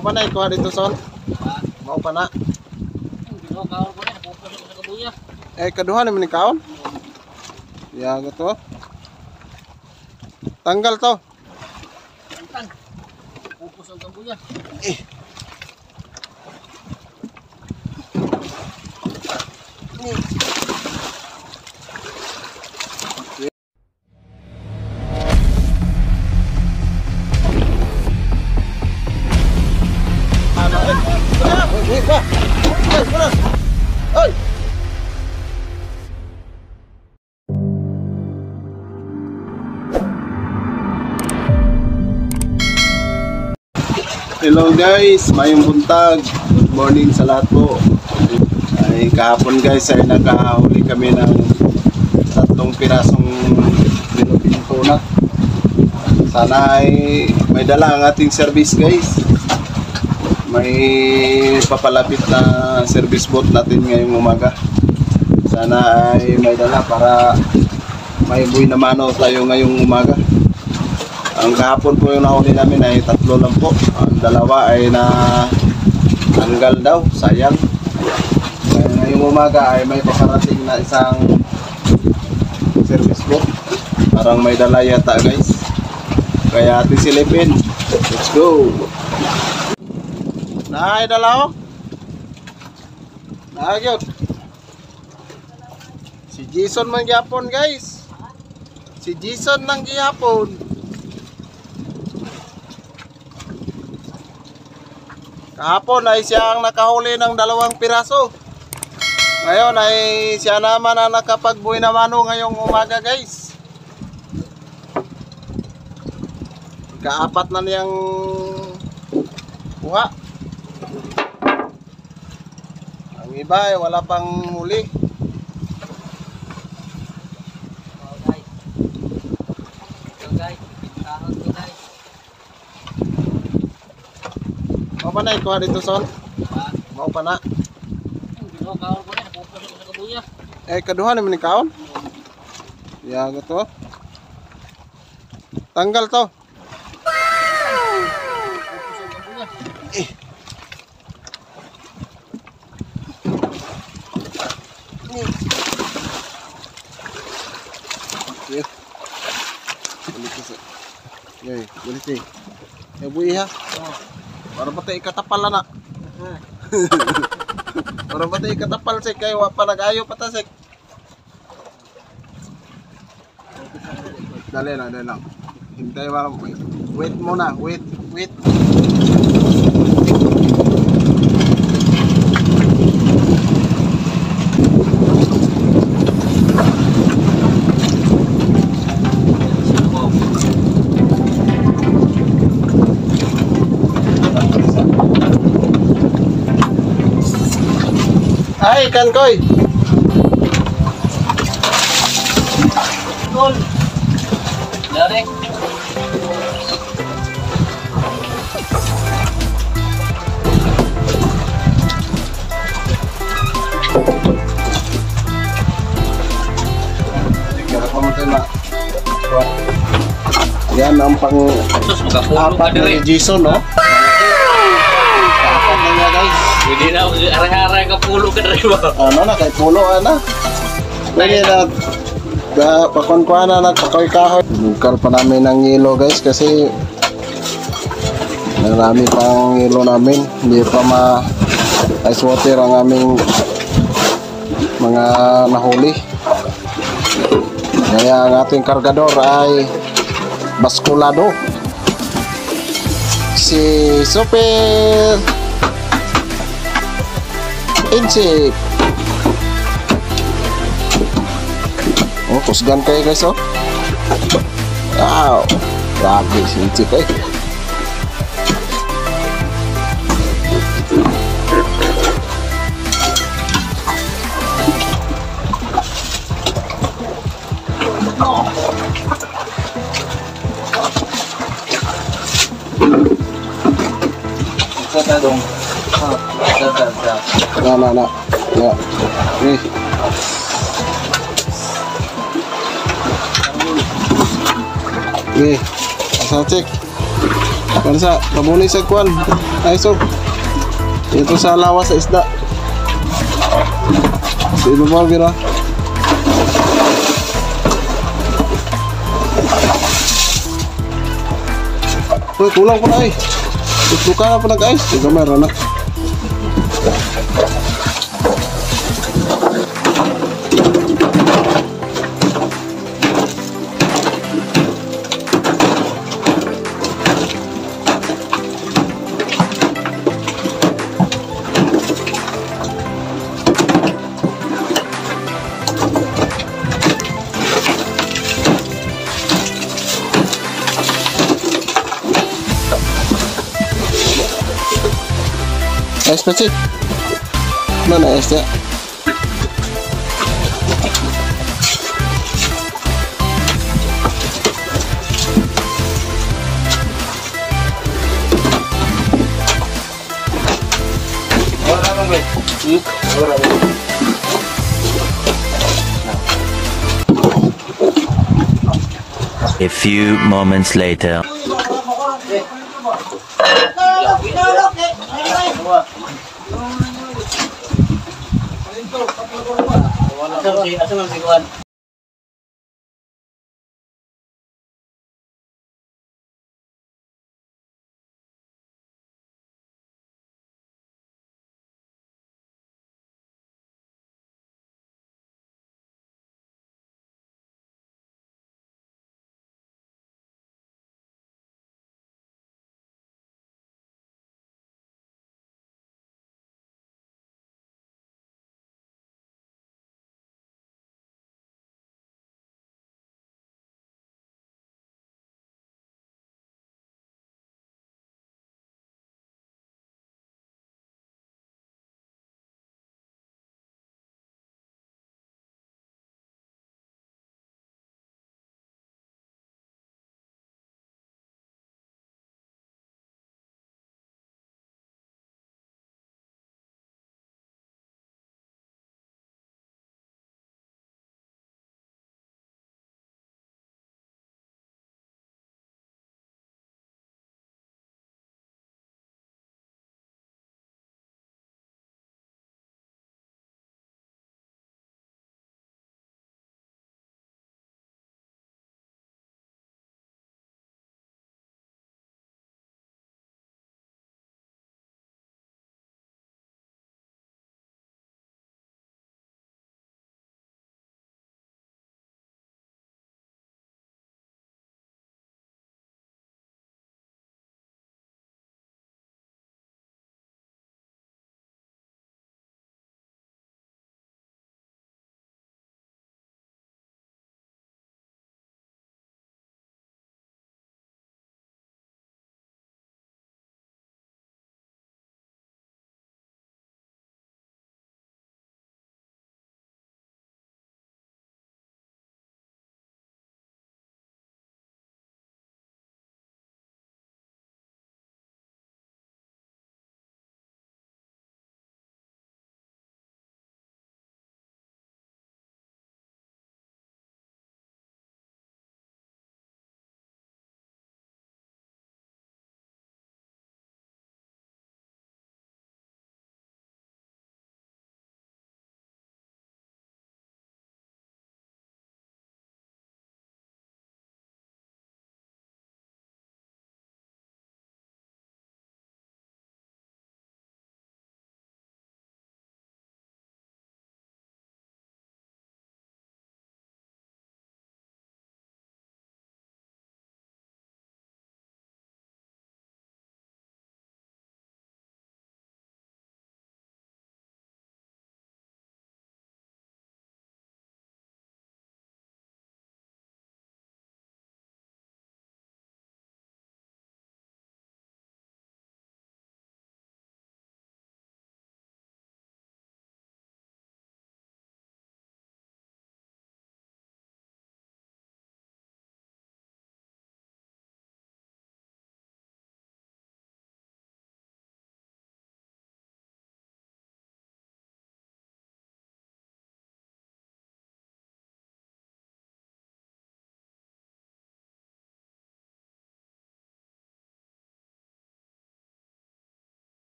Mau pa na ikuha dito son? Mau pa na? Kaduha naman ni kaon? Ya gitu. Tanggal to. Pupus ang kambuya. Hello guys, mayong buntag. Good morning sa lahat po. Ay kahapon guys ay nakahuli kami ng 3 pirasong Philippine tuna. Sana ay may dala ang ating service guys. May papalapit na service boat natin ngayong umaga. Sana ay may dala para may buhay na mano tayo ngayong umaga. Ang kahapon po yung nahuli namin ay 3 lang po. Ang 2 ay na tanggal daw, sayang. Ngayong umaga ay may paparating na isang service boat. Parang may dala yata guys. Kaya ating silipin. Let's go! Naay dala o? Nagyot. Si Jason man gihapon guys. Si Jason nang gihapon. Kahapon ay siyang nakahuli ng 2 piraso. Ngayon ay siya naman ang nakapagbuhay na mano ngayong umaga guys. Ika-4 na niyang kuha. Ang iba ay wala pang huli. Mau pa na ikuha dito son? Mau pa na? Kaduha naman ni kaon? Ya gitu. Tanggal to. Boleh sih. Ya bu ya. Para pati ikatapal na. Para pati ikatapal sik kay wa pa nag-ayo pa ta sik. Dali lang. Hintay ba? Wait muna, wait. Ay, ikan koy. Gol. Direct. Yan ang pang-apat ni Jason, no? Pang-apat na niya, guys. Hindi na aray-aray ka pulo ka dari ba? Ano na, kay pulo, ano? Lagi na, pakuan-kuan na, nagpakoy-kahoy. Bukal pa namin ng yelo, guys, kasi marami pang yelo namin. Hindi pa ma-ice water ang aming mga nahuli. Kaya ang ating kargador ay baskulado. Si Super Insip. Oh, kusgan kayo guys, oh. Wow, grabe si Insip eh. Sa dong. Na. Ya. Nih. Nih. Asal cek. Para sa pabuni sa kwan. Ay, so. Ito sa lawas sa isda. Sa ibabaw, gira. Uy, kulang pa na ay. Tutluka na pa nag-ice. Yung kamera na. Ice pa sih. Mana es ya? A few moments later. Asa man si Kuan?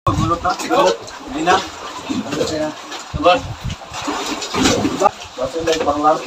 Gulot na. Gulot. Hindi na. Sabot. Basta hindi pang laro.